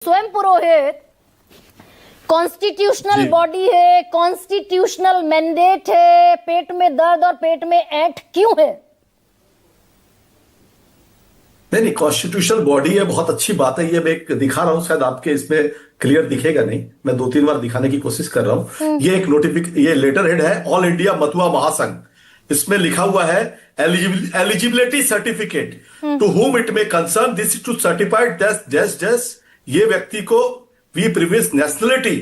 स्वयं पुरोहित constitutional body है, constitutional mandate है, पेट में दर्द और पेट में ऐंठ क्यों है? नहीं, कॉन्स्टिट्यूशनल बॉडी है, बहुत अच्छी बात है। ये मैं एक दिखा रहा हूं, शायद आपके इसमें क्लियर दिखेगा नहीं, मैं 2-3 बार दिखाने की कोशिश कर रहा हूं। ये एक ये लेटर हेड है, ऑल इंडिया मथुआ महासंघ। इसमें लिखा हुआ है eligibility certificate to whom it में concern this to certified just ये व्यक्ति को वी प्रीवियस नेशनलिटी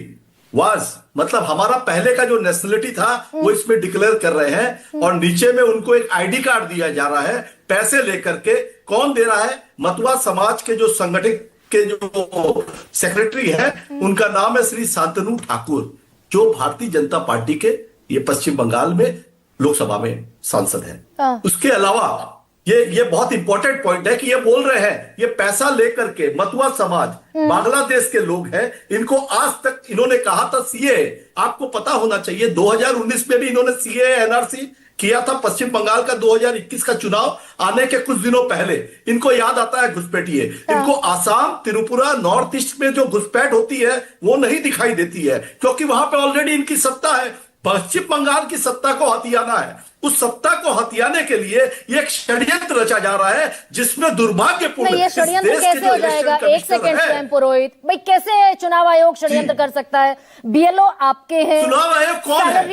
वाज, मतलब हमारा पहले का जो नेशनलिटी था वो इसमें डिक्लेयर कर रहे हैं। और नीचे में उनको एक आईडी कार्ड दिया जा रहा है पैसे लेकर के। कौन दे रहा है? मथुआ समाज के जो संगठित के जो सेक्रेटरी है, उनका नाम है श्री शांतनु ठाकुर, जो भारतीय जनता पार्टी के ये पश्चिम बंगाल में लोकसभा में सांसद है। उसके अलावा ये बहुत इंपॉर्टेंट पॉइंट है कि ये बोल रहे हैं ये पैसा लेकर के मथुआ समाज बांग्लादेश के लोग हैं, इनको आज तक इन्होंने कहा था सीए, आपको पता होना चाहिए 2019 में भी इन्होंने सीए एनआरसी किया था। पश्चिम बंगाल का 2021 का चुनाव आने के कुछ दिनों पहले इनको याद आता है घुसपैठिए। इनको आसाम, त्रिपुरा, नॉर्थ ईस्ट में जो घुसपैठ होती है वो नहीं दिखाई देती है, क्योंकि वहां पे ऑलरेडी इनकी सत्ता है। पश्चिम बंगाल की सत्ता को हथियाना है। उस सत्ता को हथियाने के लिए ये एक षड्यंत्र रचा जा रहा है, जिसमें दुर्भाग्यपूर्ण ये षड्यंत्र कैसे हो जाएगा? एक सेकंड स्वयं पुरोहित भाई, कैसे चुनाव आयोग षड्यंत्र कर सकता है? बीएलओ आपके हैं, चुनाव आयोग कौन है?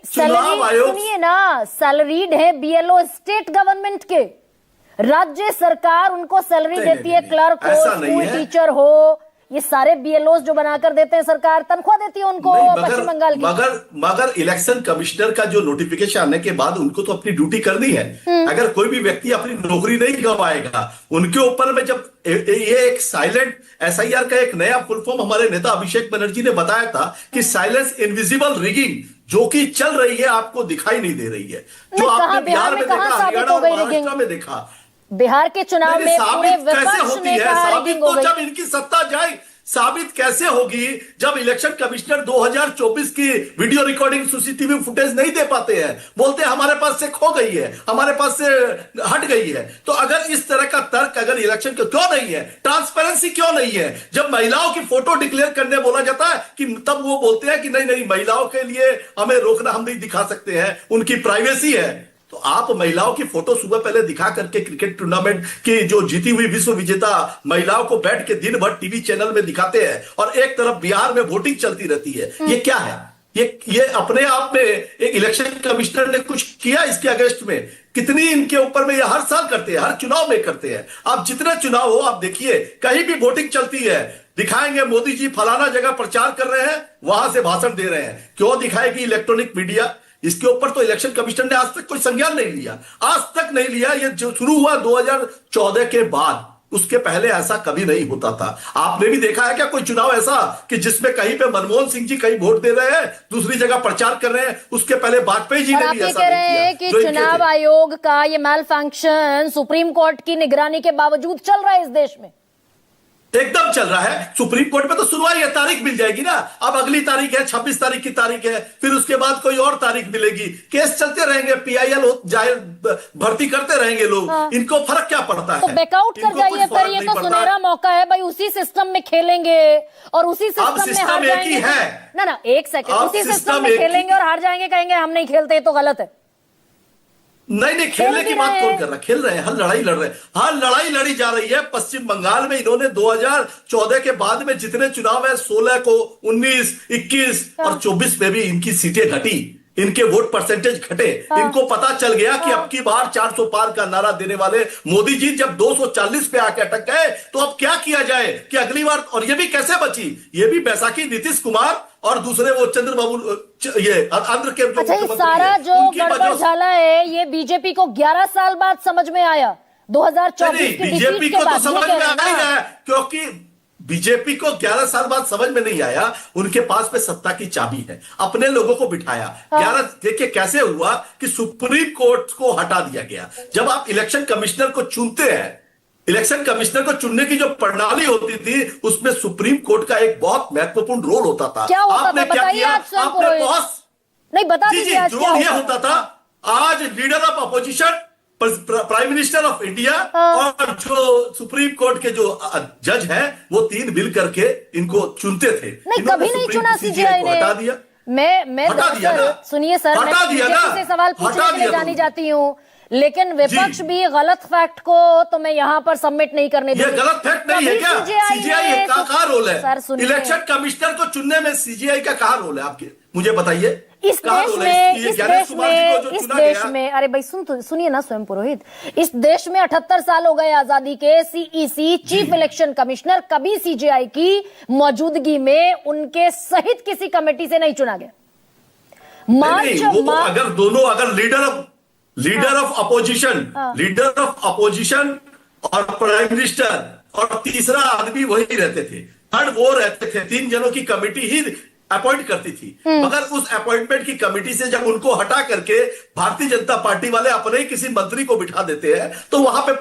सैलरीड सुनिए ना, सैलरीड है बीएलओ स्टेट गवर्नमेंट के। राज्य सरकार उनको सैलरी देती है, क्लर्क हो, स्कूल टीचर हो, ये सारे बीएलओ जो बनाकर देते हैं, सरकार तनख्वाह देती है उनको पश्चिम बंगाल की। मगर इलेक्शन कमिश्नर का जो नोटिफिकेशन आने के बाद उनको तो अपनी ड्यूटी करनी है। अगर कोई भी व्यक्ति अपनी नौकरी नहीं गंवाएगा, उनके ऊपर में जब ये एक साइलेंट एसआईआर का एक नया फुल फॉर्म हमारे नेता अभिषेक बनर्जी ने बताया था कि साइलेंस इनविजिबल रिगिंग जो कि चल रही है आपको दिखाई नहीं दे रही है, जो आपने बिहार में देखा, हरियाणा और महाराष्ट्र में देखा। बिहार के चुनाव में पूरे कैसे होती है साबित? तो गई। जब इनकी सत्ता जाए साबित कैसे होगी? जब इलेक्शन कमिश्नर 2024 की वीडियो रिकॉर्डिंग सीसीटीवी फुटेज नहीं दे पाते हैं, बोलते हैं हमारे पास से खो गई है, हमारे पास से हट गई है। तो अगर इस तरह का तर्क अगर इलेक्शन का क्यों नहीं है, ट्रांसपेरेंसी क्यों नहीं है? जब महिलाओं की फोटो डिक्लेयर करने बोला जाता है कि तब वो बोलते हैं कि नहीं नहीं, महिलाओं के लिए हमें रोकना, हम नहीं दिखा सकते हैं, उनकी प्राइवेसी है। तो आप महिलाओं की फोटो सुबह पहले दिखा करके क्रिकेट टूर्नामेंट की जो जीती हुई विश्व विजेता महिलाओं को बैठ के दिन भर टीवी चैनल में दिखाते हैं, और एक तरफ बिहार में वोटिंग चलती रहती है। ये क्या है? ये अपने आप में एक इलेक्शन कमिश्नर ने कुछ किया इसके अगेंस्ट में? कितनी इनके ऊपर में ये हर साल करते हैं, हर चुनाव में करते हैं। आप जितने चुनाव हो आप देखिए, कहीं भी वोटिंग चलती है, दिखाएंगे मोदी जी फलाना जगह प्रचार कर रहे हैं, वहां से भाषण दे रहे हैं। क्यों दिखाएगी इलेक्ट्रॉनिक मीडिया? इसके ऊपर तो इलेक्शन कमिश्नर ने आज तक कोई संज्ञान नहीं लिया, आज तक नहीं लिया। ये जो शुरू हुआ 2014 के बाद, उसके पहले ऐसा कभी नहीं होता था। आपने भी देखा है क्या कोई चुनाव ऐसा कि जिसमें कहीं पे मनमोहन सिंह जी कहीं वोट दे रहे हैं, दूसरी जगह प्रचार कर रहे हैं? उसके पहले वाजपेयी जी ने भी ऐसा कह रहे हैं कि चुनाव आयोग का ये मैल फंक्शन सुप्रीम कोर्ट की निगरानी के बावजूद चल रहा है इस देश में। एकदम चल रहा है। सुप्रीम कोर्ट में तो सुनवाई है, तारीख मिल जाएगी ना। अब अगली तारीख है, 26 तारीख की तारीख है, फिर उसके बाद कोई और तारीख मिलेगी। केस चलते रहेंगे, पीआईएल जाहिर भर्ती करते रहेंगे लोग। इनको फर्क क्या पड़ता है? तो बैकआउट कर जाइए फिर, ये तो सुनहरा मौका है भाई, उसी सिस्टम में खेलेंगे और उसी सिस्टम में हार जाएंगे। ना एक सेकंड, उसी सिस्टम में खेलेंगे और हार जाएंगे, कहेंगे हम नहीं खेलते, तो गलत है। नहीं, खेलने की बात कौन कर रहा? खेल रहे हैं, हर लड़ाई लड़ रहे हैं, हर लड़ाई लड़ी जा रही है। पश्चिम बंगाल में इन्होंने 2014 के बाद में जितने चुनाव है, 16 को, 19, 21 और 24 में भी इनकी सीटें घटी, इनके वोट परसेंटेज घटे। इनको पता चल गया कि अब की बार 400 पार का नारा देने वाले मोदी जी जब 240 पे आके अटक गए, तो अब क्या किया जाए कि अगली बार? और ये भी कैसे बची? ये भी बैसाखी नीतीश कुमार और दूसरे वो चंद्रबाबू, ये आंध्र के जो सारा जो गड़बड़ झाला है, ये बीजेपी को 11 साल बाद समझ में आया। 2024 की बीजेपी को तो समझ में आ ही रहा है, क्योंकि बीजेपी को 11 साल बाद समझ में नहीं आया। उनके पास में सत्ता की चाबी है, अपने लोगों को बिठाया। 11 देखिए कैसे हुआ कि सुप्रीम कोर्ट को हटा दिया गया। जब आप इलेक्शन कमिश्नर को चुनते हैं, इलेक्शन कमिश्नर को चुनने की जो प्रणाली होती थी, उसमें सुप्रीम कोर्ट का एक बहुत महत्वपूर्ण रोल होता था। क्या होता आपने था? क्या किया? आपने नहीं बता दीजिए, रोल यह होता था, आज leader of opposition prime minister of India और जो सुप्रीम कोर्ट के जो जज हैं वो तीन मिल करके इनको चुनते थे। नहीं, कभी नहीं चुना सीजीआई ने। हटा दिया। मैं सुनिए सर, मैं बीजेपी से सवाल पूछने के लिए जानी जाती हूँ, लेकिन विपक्ष भी गलत फैक्ट को तो मैं यहाँ पर सबमिट नहीं करने दूंगी। ये गलत फैक्ट नहीं है क्या? सीजीआई का कहाँ रोल है? सर सुनिए, इलेक्शन कमिश्नर को चुनने में सीजीआई का कहाँ रोल है आपके, मुझे बताइए। इस देश में अरे भाई सुनिए ना स्वयं पुरोहित, इस देश में 78 साल हो गए आजादी के। सीईसी चीफ इलेक्शन कमिश्नर कभी सीजीआई की मौजूदगी में उनके सहित किसी कमेटी से नहीं चुना गया। अगर दोनों लीडर ऑफ अपोजिशन और प्राइम मिनिस्टर और तीसरा आदमी वही रहते थे, थर्ड वो रहते थे, तीन जनों की कमेटी ही अपॉइंट करती थी। मगर उस अपॉइंटमेंट की कमेटी से जब उनको हटा करके भारतीय जनता पार्टी वाले अपने ही किसी मंत्री को बिठा देते हैं तो वहां पे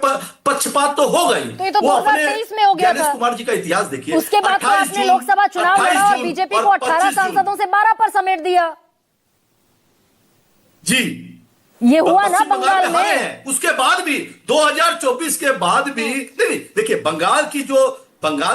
पक्षपात तो हो गई। तो ये तो 2023 में हो गया था। कुमार जी का इतिहास देखिए। उसके बाद तो आपने लोकसभा चुनाव लड़ा और बीजेपी को 18 सांसदों से 12 पर समेट दिया। जी, ये हुआ ना बंगाल में। उसके बाद भी 2024 के बाद भी नहीं, देखिए बंगाल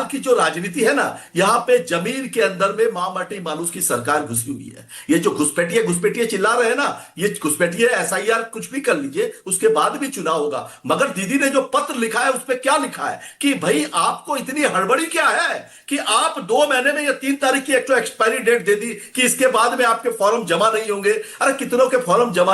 की जो राजनीति है ना, यहां पे जमीन के अंदर में मां माटी मानुस की सरकार घुसी हुई है। ये जो घुसपैठिए चिल्ला रहे हैं ना, ये घुसपैठिए एसआईआर कुछ भी कर लीजिए, उसके बाद भी चुनाव होगा। मगर दीदी ने जो पत्र लिखा है उस पर क्या लिखा है कि भाई आपको इतनी हड़बड़ी क्या है कि आप 2 महीने में या 3 तारीख की एक तो एक्सपायरी डेट दे दी कि इसके बाद में आपके फॉर्म जमा नहीं होंगे। अरे कितनों के फॉर्म जमा